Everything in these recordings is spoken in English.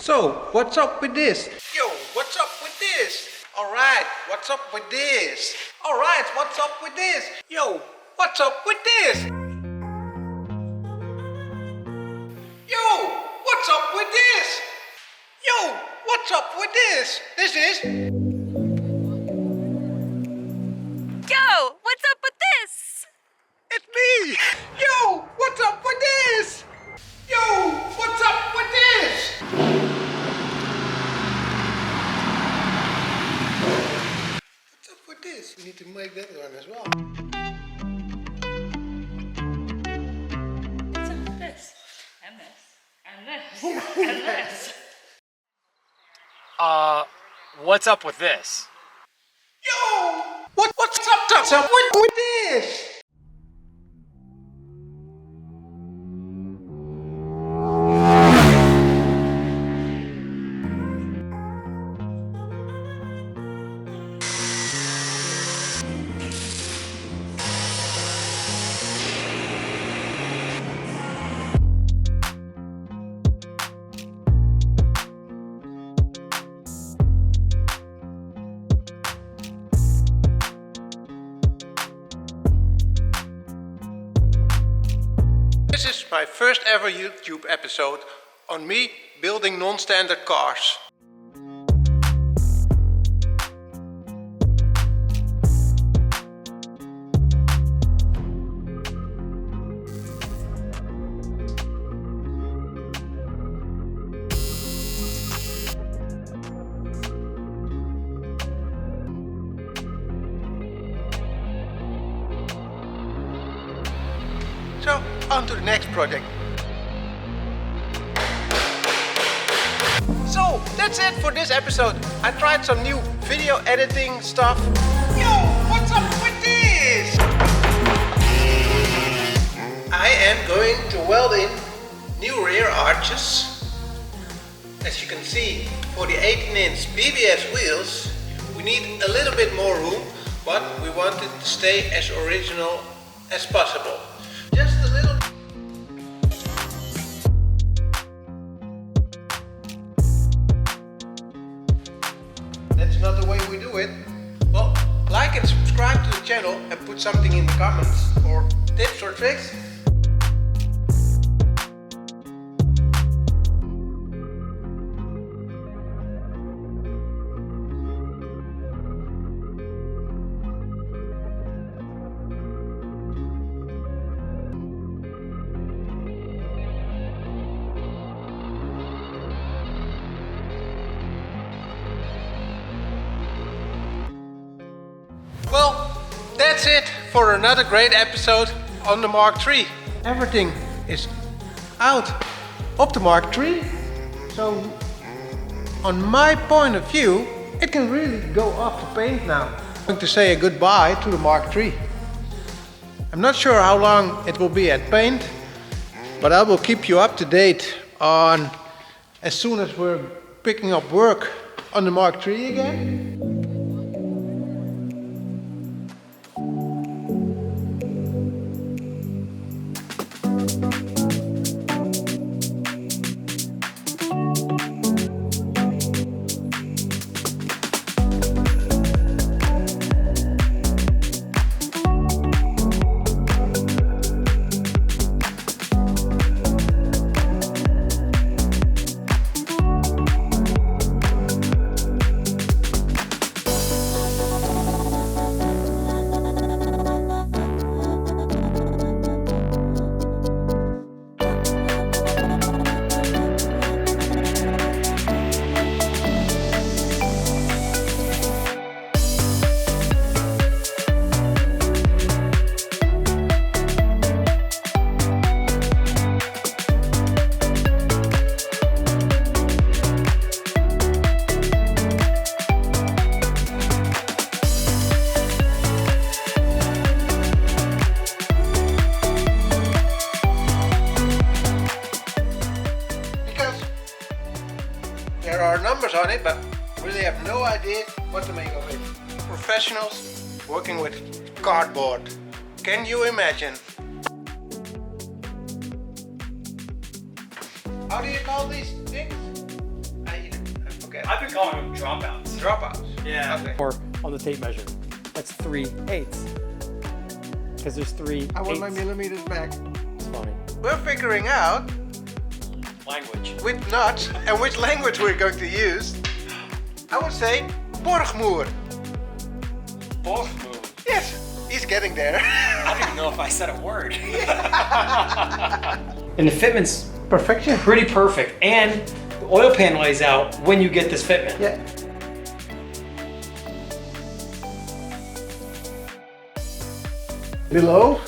So, what's up with this? Yo, what's up with this? Alright, what's up with this? Alright, what's up with this? Yo, what's up with this? Yo, what's up with this? Yo, what's up with this? This is... Yo, what's up with this? It's me! Yo, what's up with this? Yo, what's up with this? What's up with this? We need to make that one as well. What's up with this? And this. And this. And this. What's up with this? Yo! What's up with this? This is my first ever YouTube episode on me building non-standard cars. So, on to the next project. So, that's it for this episode. I tried some new video editing stuff. Yo, what's up with this? I am going to weld in new rear arches. As you can see, for the 18-inch BBS wheels, we need a little bit more room, but we want it to stay as original as possible. Just a little. That's not the way we do it. Well, like and subscribe to the channel and put something in the comments or tips or tricks. Well, that's it for another great episode on the Mark III. Everything is out of the Mark III. So, on my point of view, it can really go off the paint now. I'm going to say a goodbye to the Mark III. I'm not sure how long it will be at paint, but I will keep you up to date on as soon as we're picking up work on the Mark III again. There are numbers on it, but really have no idea what to make of it. Professionals working with cardboard. Can you imagine? How do you call these things? I've been calling them dropouts. Dropouts. Yeah. Okay. Or on the tape measure. That's 3/8. Because there's 3/8. I want my millimeters back. It's funny. We're figuring out Language. which nuts and which language we're going to use. I would say borgmoer. Borgmoer. Yes, he's getting there. I don't even know if I said a word. And the fitment's Perfection. pretty perfect. And the oil pan lays out when you get this fitment. Yeah. Below.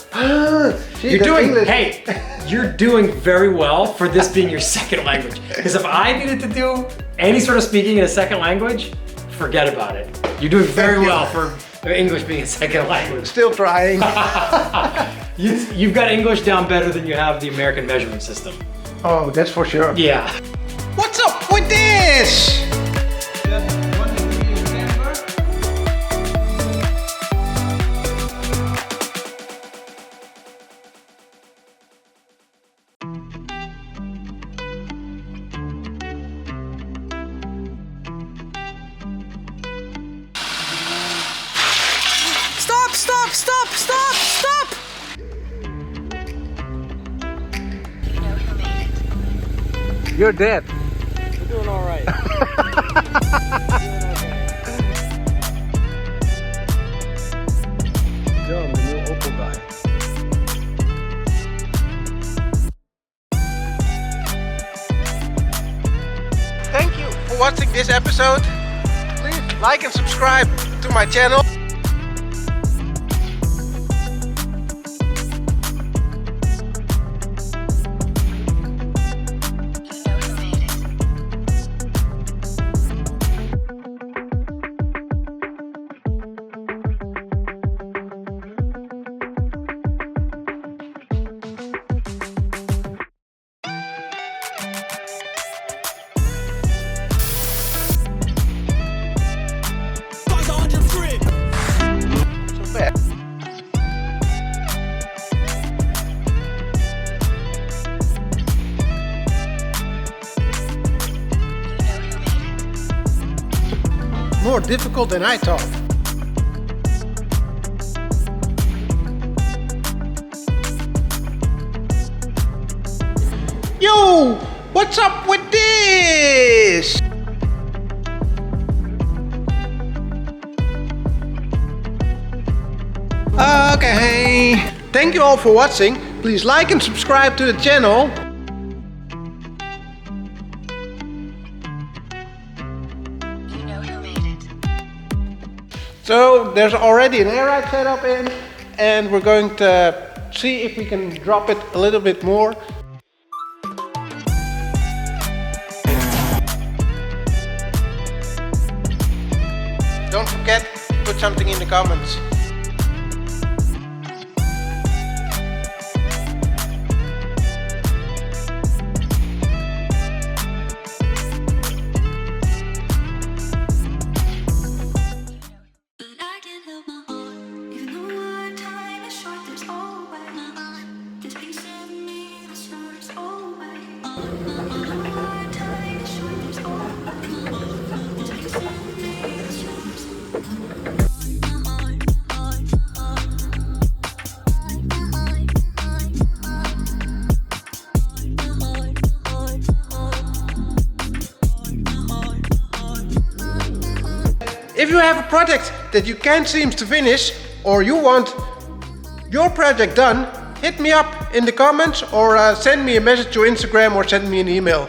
You're doing, hey, you're doing very well for this being your second language. Because if I needed to do any sort of speaking in a second language, forget about it. You're doing very well for English being a second language. Still trying. You've got English down better than you have the American measurement system. Oh, that's for sure. Yeah. What's up with this? Stop, stop, stop, stop, stop! You're dead. We're doing all right. John, the new Opel guy. Thank you for watching this episode. Please like and subscribe to my channel. More difficult than I thought. Yo, what's up with this? Okay, thank you all for watching. Please like and subscribe to the channel. So there's already an air ride setup in, and we're going to see if we can drop it a little bit more. Don't forget, put something in the comments. If you have a project that you can't seem to finish, or you want your project done, hit me up in the comments or send me a message to Instagram or send me an email.